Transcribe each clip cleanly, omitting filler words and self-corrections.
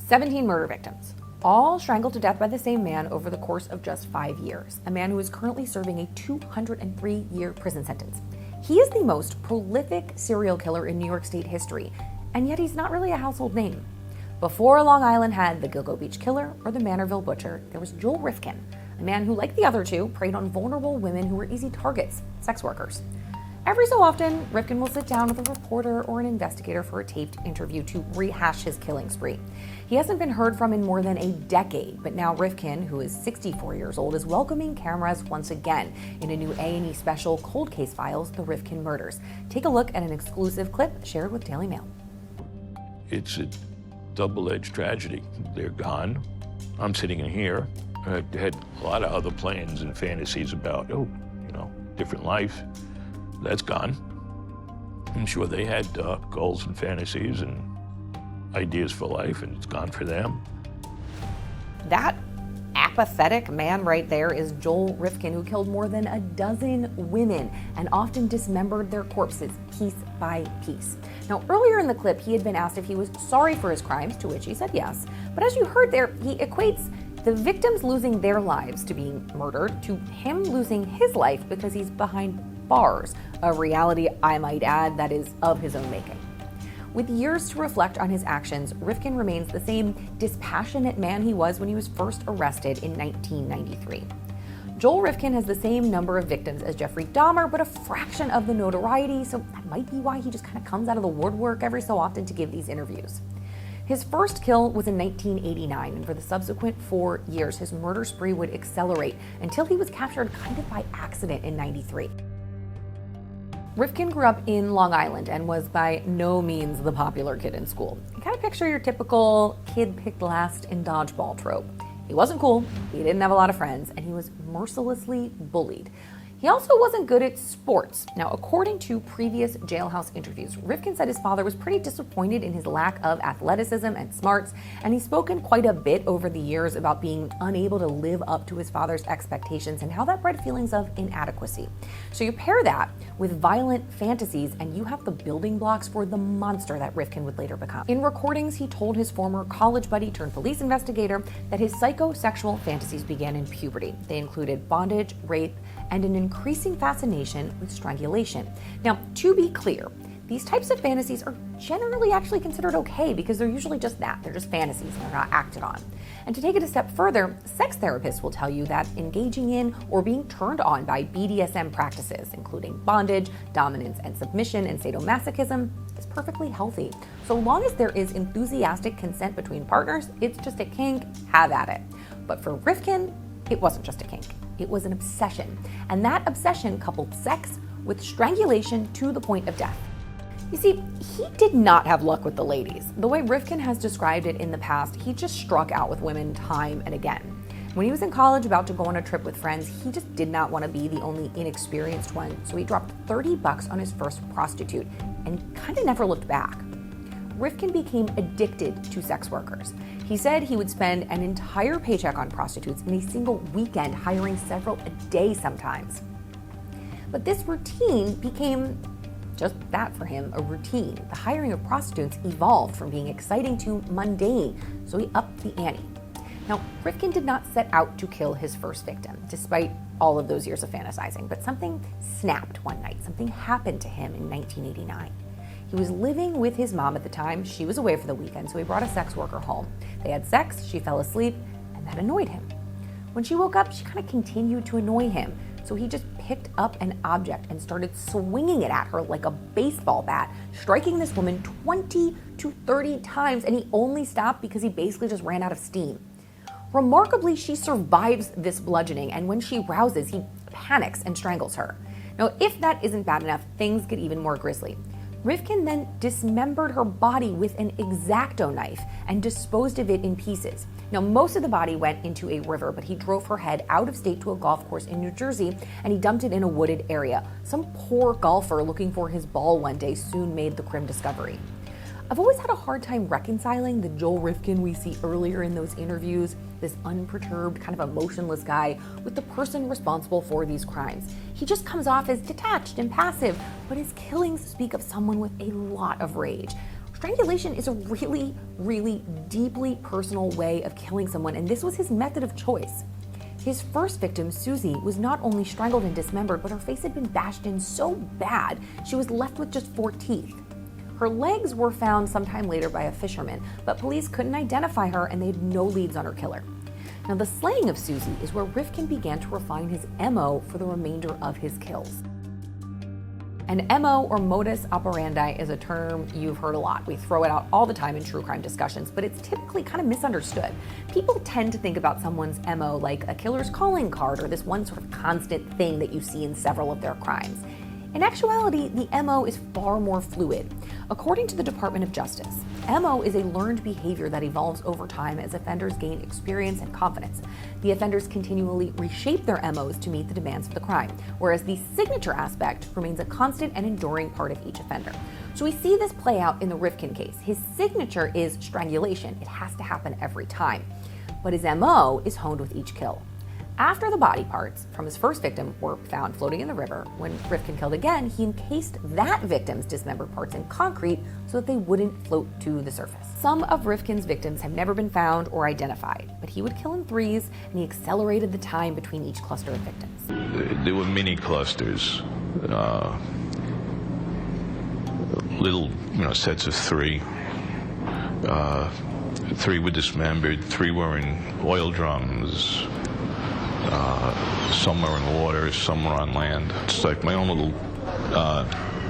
17 murder victims, all strangled to death by the same man over the course of just 5 years, a man who is currently serving a 203-year prison sentence. He is the most prolific serial killer in New York State history, and yet he's not really a household name. Before Long Island had the Gilgo Beach Killer or the Manorville Butcher, there was Joel Rifkin, a man who, like the other two, preyed on vulnerable women who were easy targets, sex workers. Every so often, Rifkin will sit down with a reporter or an investigator for a taped interview to rehash his killing spree. He hasn't been heard from in more than a decade, but now Rifkin, who is 64 years old, is welcoming cameras once again in a new A&E special, Cold Case Files, The Rifkin Murders. Take a look at an exclusive clip shared with Daily Mail. It's a double-edged tragedy. They're gone. I'm sitting in here. I had a lot of other plans and fantasies about, different life. That's gone. I'm sure they had goals and fantasies and ideas for life, and it's gone for them. That apathetic man right there is Joel Rifkin, who killed more than a dozen women and often dismembered their corpses piece by piece. Now, earlier in the clip, he had been asked if he was sorry for his crimes, to which he said yes. But as you heard there, he equates the victims losing their lives to being murdered to him losing his life because he's behind bars, a reality, I might add, that is of his own making. With years to reflect on his actions, Rifkin remains the same dispassionate man he was when he was first arrested in 1993. Joel Rifkin has the same number of victims as Jeffrey Dahmer, but a fraction of the notoriety, so that might be why he just kind of comes out of the woodwork every so often to give these interviews. His first kill was in 1989, and for the subsequent 4 years, his murder spree would accelerate until he was captured kind of by accident in 93. Rifkin grew up in Long Island and was by no means the popular kid in school. You kind of picture your typical kid picked last in dodgeball trope. He wasn't cool, he didn't have a lot of friends, and he was mercilessly bullied. He also wasn't good at sports. Now, according to previous jailhouse interviews, Rifkin said his father was pretty disappointed in his lack of athleticism and smarts, and he's spoken quite a bit over the years about being unable to live up to his father's expectations and how that bred feelings of inadequacy. So you pair that with violent fantasies, and you have the building blocks for the monster that Rifkin would later become. In recordings, he told his former college buddy turned police investigator that his psychosexual fantasies began in puberty. They included bondage, rape, and an increasing fascination with strangulation. Now, to be clear, these types of fantasies are generally actually considered okay because they're usually just that. They're just fantasies and they're not acted on. And to take it a step further, sex therapists will tell you that engaging in or being turned on by BDSM practices, including bondage, dominance and submission, and sadomasochism, is perfectly healthy. So long as there is enthusiastic consent between partners, it's just a kink, have at it. But for Rifkin, it wasn't just a kink. It was an obsession, and that obsession coupled sex with strangulation to the point of death. You see, he did not have luck with the ladies. The way Rifkin has described it in the past, he just struck out with women time and again. When he was in college about to go on a trip with friends, he just did not want to be the only inexperienced one, so he dropped $30 on his first prostitute and kind of never looked back. Rifkin became addicted to sex workers. He said he would spend an entire paycheck on prostitutes in a single weekend, hiring several a day sometimes. But this routine became just that for him, a routine. The hiring of prostitutes evolved from being exciting to mundane, so he upped the ante. Now, Rifkin did not set out to kill his first victim, despite all of those years of fantasizing, but something snapped one night. Something happened to him in 1989. He was living with his mom at the time. She was away for the weekend, so he brought a sex worker home. They had sex, she fell asleep, and that annoyed him. When she woke up, she kind of continued to annoy him, so he just picked up an object and started swinging it at her like a baseball bat, striking this woman 20 to 30 times, and he only stopped because he basically just ran out of steam. Remarkably, she survives this bludgeoning, and when she rouses, he panics and strangles her. Now, if that isn't bad enough, things get even more grisly. Rifkin then dismembered her body with an X-Acto knife and disposed of it in pieces. Now, most of the body went into a river, but he drove her head out of state to a golf course in New Jersey, and he dumped it in a wooded area. Some poor golfer looking for his ball one day soon made the grim discovery. I've always had a hard time reconciling the Joel Rifkin we see earlier in those interviews, this unperturbed, kind of emotionless guy, with the person responsible for these crimes. He just comes off as detached and passive, but his killings speak of someone with a lot of rage. Strangulation is a really, really deeply personal way of killing someone, and this was his method of choice. His first victim, Susie, was not only strangled and dismembered, but her face had been bashed in so bad she was left with just 4 teeth. Her legs were found sometime later by a fisherman, but police couldn't identify her and they had no leads on her killer. Now, the slaying of Susie is where Rifkin began to refine his MO for the remainder of his kills. An MO, or modus operandi, is a term you've heard a lot. We throw it out all the time in true crime discussions, but it's typically kind of misunderstood. People tend to think about someone's MO like a killer's calling card or this one sort of constant thing that you see in several of their crimes. In actuality, the MO is far more fluid. According to the Department of Justice, MO is a learned behavior that evolves over time as offenders gain experience and confidence. The offenders continually reshape their MOs to meet the demands of the crime, whereas the signature aspect remains a constant and enduring part of each offender. So we see this play out in the Rifkin case. His signature is strangulation. It has to happen every time. But his MO is honed with each kill. After the body parts from his first victim were found floating in the river, when Rifkin killed again, he encased that victim's dismembered parts in concrete so that they wouldn't float to the surface. Some of Rifkin's victims have never been found or identified, but he would kill in threes, and he accelerated the time between each cluster of victims. There were mini clusters, little sets of 3. 3 were dismembered, 3 were in oil drums. Some were in water, some were on land. It's like my own little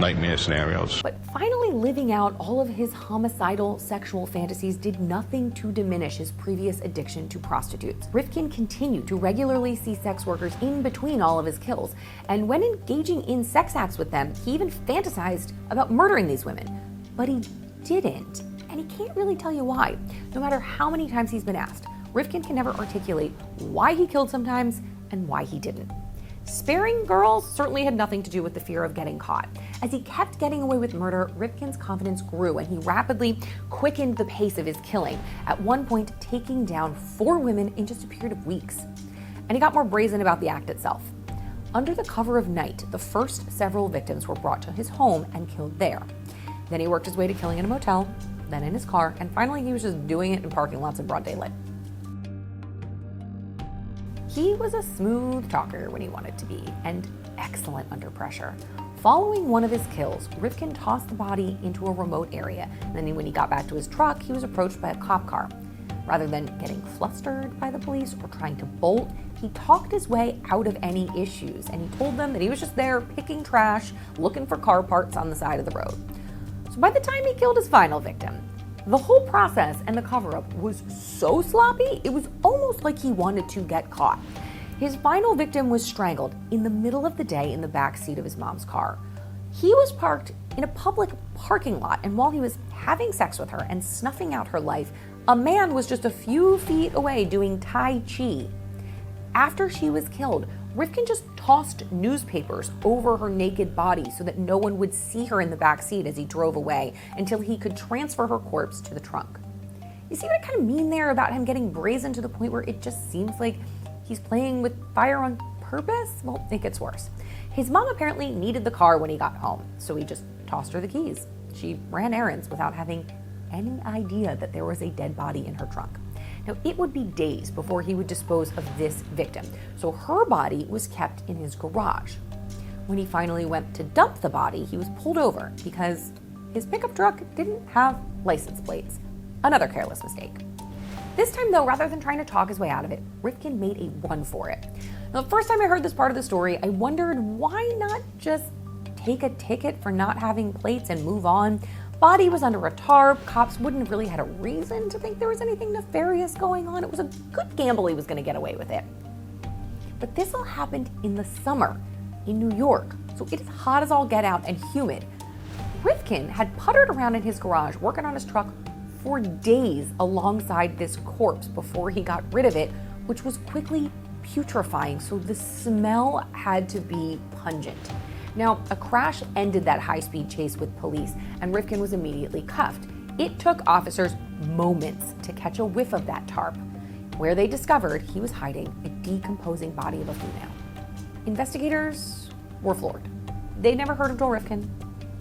nightmare scenarios. But finally living out all of his homicidal sexual fantasies did nothing to diminish his previous addiction to prostitutes. Rifkin continued to regularly see sex workers in between all of his kills, and when engaging in sex acts with them, he even fantasized about murdering these women. But he didn't, and he can't really tell you why, no matter how many times he's been asked. Rifkin can never articulate why he killed sometimes and why he didn't. Sparing girls certainly had nothing to do with the fear of getting caught. As he kept getting away with murder, Rifkin's confidence grew and he rapidly quickened the pace of his killing, at one point taking down 4 women in just a period of weeks. And he got more brazen about the act itself. Under the cover of night, the first several victims were brought to his home and killed there. Then he worked his way to killing in a motel, then in his car, and finally he was just doing it in parking lots in broad daylight. He was a smooth talker when he wanted to be, and excellent under pressure. Following one of his kills, Rifkin tossed the body into a remote area, and then when he got back to his truck, he was approached by a cop car. Rather than getting flustered by the police or trying to bolt, he talked his way out of any issues, and he told them that he was just there picking trash, looking for car parts on the side of the road. So by the time he killed his final victim, the whole process and the cover-up was so sloppy, it was almost like he wanted to get caught. His final victim was strangled in the middle of the day in the back seat of his mom's car. He was parked in a public parking lot, and while he was having sex with her and snuffing out her life, a man was just a few feet away doing Tai Chi. After she was killed, Rifkin just tossed newspapers over her naked body so that no one would see her in the back seat as he drove away until he could transfer her corpse to the trunk. You see what I kind of mean there about him getting brazen to the point where it just seems like he's playing with fire on purpose? Well, it gets worse. His mom apparently needed the car when he got home, so he just tossed her the keys. She ran errands without having any idea that there was a dead body in her trunk. Now, it would be days before he would dispose of this victim, so her body was kept in his garage. When he finally went to dump the body, he was pulled over because his pickup truck didn't have license plates. Another careless mistake. This time, though, rather than trying to talk his way out of it, Rifkin made a run for it. Now, the first time I heard this part of the story, I wondered why not just take a ticket for not having plates and move on. Body was under a tarp. Cops wouldn't have really had a reason to think there was anything nefarious going on. It was a good gamble he was going to get away with it. But this all happened in the summer in New York, so it is hot as all get out and humid. Rifkin had puttered around in his garage working on his truck for days alongside this corpse before he got rid of it, which was quickly putrefying, so the smell had to be pungent. Now, a crash ended that high-speed chase with police, and Rifkin was immediately cuffed. It took officers moments to catch a whiff of that tarp, where they discovered he was hiding a decomposing body of a female. Investigators were floored. They'd never heard of Joel Rifkin.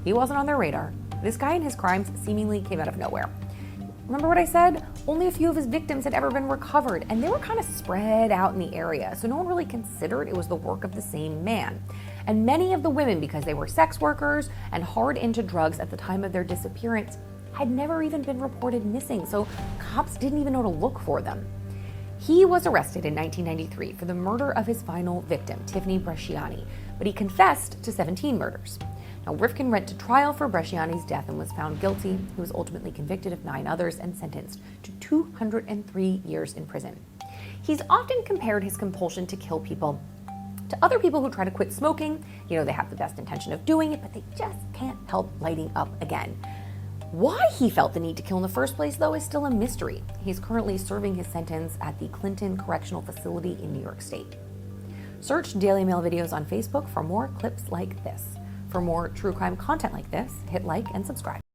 He wasn't on their radar. This guy and his crimes seemingly came out of nowhere. Remember what I said? Only a few of his victims had ever been recovered, and they were kind of spread out in the area, so no one really considered it was the work of the same man. And many of the women, because they were sex workers and hard into drugs at the time of their disappearance, had never even been reported missing, so cops didn't even know to look for them. He was arrested in 1993 for the murder of his final victim, Tiffany Bresciani, but he confessed to 17 murders. Now, Rifkin went to trial for Bresciani's death and was found guilty. He was ultimately convicted of 9 others and sentenced to 203 years in prison. He's often compared his compulsion to kill people to other people who try to quit smoking. You know, they have the best intention of doing it, but they just can't help lighting up again. Why he felt the need to kill in the first place, though, is still a mystery. He's currently serving his sentence at the Clinton Correctional Facility in New York State. Search Daily Mail videos on Facebook for more clips like this. For more true crime content like this, hit like and subscribe.